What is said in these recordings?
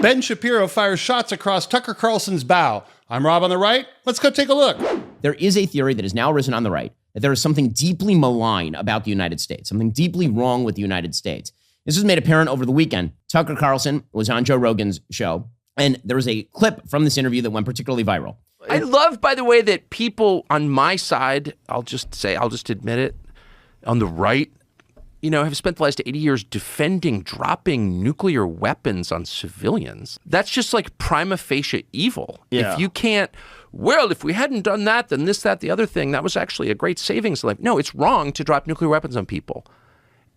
Ben Shapiro fires shots across Tucker Carlson's bow. I'm Rob on the right. Let's go take a look. There is a theory that has now arisen on the right that there is something deeply malign about the United States, something deeply wrong with the United States. This was made apparent over the weekend. Tucker Carlson was on Joe Rogan's show, and there was a clip from this interview that went particularly viral. I love, by the way, that people on my side, I'll just admit it, on the right, have spent the last 80 years defending dropping nuclear weapons on civilians. That's just like prima facie evil. Yeah. If you can't, if we hadn't done that, then this, that, the other thing, that was actually a great savings. Like, no, it's wrong to drop nuclear weapons on people.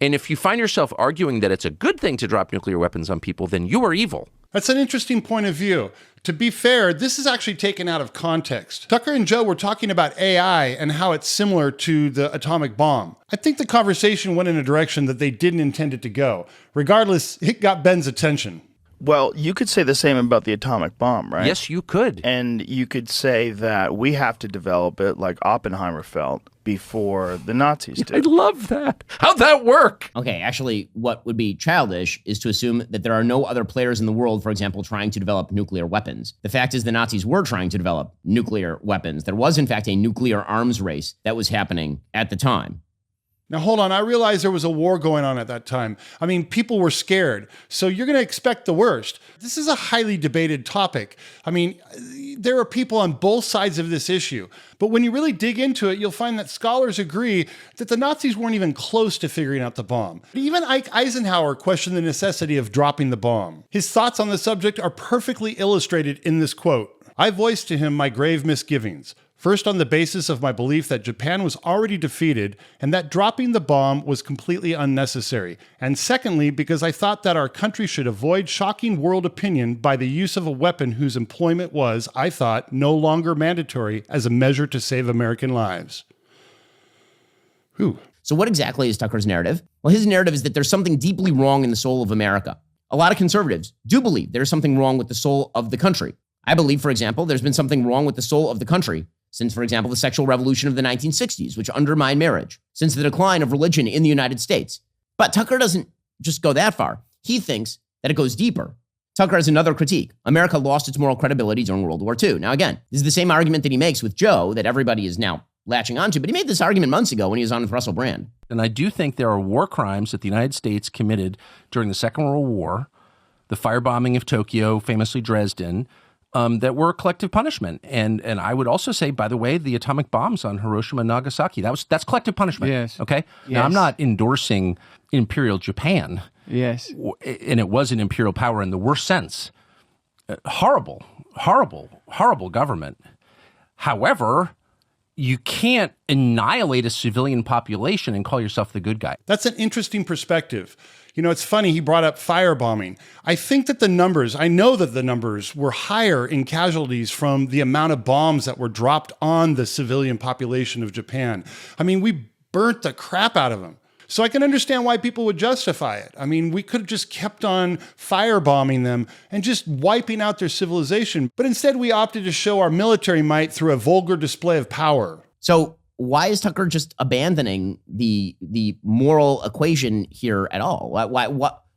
And if you find yourself arguing that it's a good thing to drop nuclear weapons on people, then you are evil. That's an interesting point of view. To be fair, this is actually taken out of context. Tucker and Joe were talking about AI and how it's similar to the atomic bomb. I think the conversation went in a direction that they didn't intend it to go. Regardless, it got Ben's attention. Well, you could say the same about the atomic bomb, right? Yes, you could. And you could say that we have to develop it like Oppenheimer felt before the Nazis did. I love that. How'd that work? Okay, actually, what would be childish is to assume that there are no other players in the world, for example, trying to develop nuclear weapons. The fact is the Nazis were trying to develop nuclear weapons. There was, in fact, a nuclear arms race that was happening at the time. Now, hold on. I realize there was a war going on at that time. I mean, people were scared. So you're going to expect the worst. This is a highly debated topic. I mean, there are people on both sides of this issue. But when you really dig into it, you'll find that scholars agree that the Nazis weren't even close to figuring out the bomb. Even Ike Eisenhower questioned the necessity of dropping the bomb. His thoughts on the subject are perfectly illustrated in this quote. I voiced to him my grave misgivings. First, on the basis of my belief that Japan was already defeated and that dropping the bomb was completely unnecessary. And secondly, because I thought that our country should avoid shocking world opinion by the use of a weapon whose employment was, I thought, no longer mandatory as a measure to save American lives. Whew. So what exactly is Tucker's narrative? Well, his narrative is that there's something deeply wrong in the soul of America. A lot of conservatives do believe there's something wrong with the soul of the country. I believe, for example, there's been something wrong with the soul of the country since, for example, the sexual revolution of the 1960s, which undermined marriage, since the decline of religion in the United States. But Tucker doesn't just go that far. He thinks that it goes deeper. Tucker has another critique. America lost its moral credibility during World War II. Now, again, this is the same argument that he makes with Joe that everybody is now latching onto, but he made this argument months ago when he was on with Russell Brand. And I do think there are war crimes that the United States committed during the Second World War, the firebombing of Tokyo, famously Dresden, that were collective punishment. And I would also say, by the way, the atomic bombs on Hiroshima and Nagasaki, that's collective punishment. Yes. Okay? Yes. Now, I'm not endorsing Imperial Japan. Yes. And it was an imperial power in the worst sense. Horrible government. However, you can't annihilate a civilian population and call yourself the good guy. That's an interesting perspective. You know, it's funny, he brought up firebombing. I think that I know that the numbers were higher in casualties from the amount of bombs that were dropped on the civilian population of Japan. I mean, we burnt the crap out of them. So I can understand why people would justify it. I mean, we could have just kept on firebombing them and just wiping out their civilization. But instead, we opted to show our military might through a vulgar display of power. So why is Tucker just abandoning the moral equation here at all?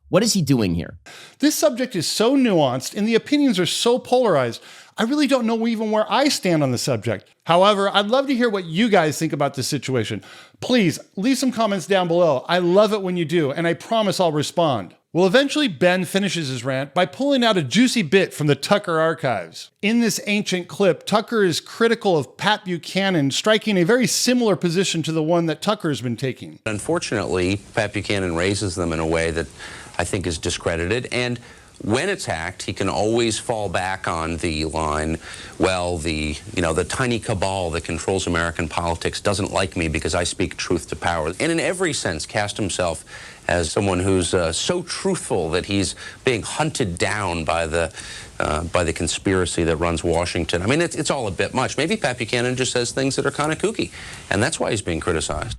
What is he doing here? This subject is so nuanced and the opinions are so polarized. I really don't know even where I stand on the subject. However, I'd love to hear what you guys think about this situation. Please leave some comments down below. I love it when you do, and I promise I'll respond. Well, eventually Ben finishes his rant by pulling out a juicy bit from the Tucker archives. In this ancient clip, Tucker is critical of Pat Buchanan, striking a very similar position to the one that Tucker has been taking. Unfortunately, Pat Buchanan raises them in a way that I think is discredited, and when it's hacked, he can always fall back on the line, well, the tiny cabal that controls American politics doesn't like me because I speak truth to power. And in every sense, cast himself as someone who's so truthful that he's being hunted down by the conspiracy that runs Washington. I mean, it's all a bit much. Maybe Pat Buchanan just says things that are kind of kooky, and that's why he's being criticized.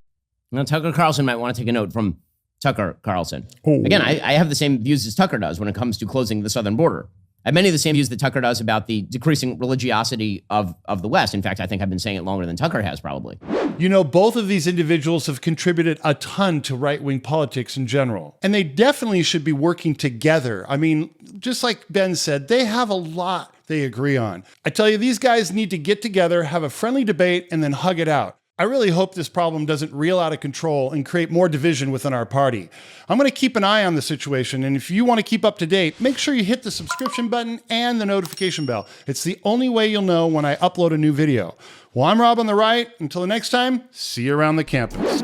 Now, Tucker Carlson might want to take a note from Tucker Carlson. Ooh. Again, I have the same views as Tucker does when it comes to closing the southern border. I have many of the same views that Tucker does about the decreasing religiosity of the West. In fact, I think I've been saying it longer than Tucker has probably. You know, both of these individuals have contributed a ton to right-wing politics in general, and they definitely should be working together. I mean, just like Ben said, they have a lot they agree on. I tell you, these guys need to get together, have a friendly debate, and then hug it out. I really hope this problem doesn't reel out of control and create more division within our party. I'm going to keep an eye on the situation, and if you want to keep up to date, make sure you hit the subscription button and the notification bell. It's the only way you'll know when I upload a new video. Well, I'm Rob on the Right. Until the next time, see you around the campus.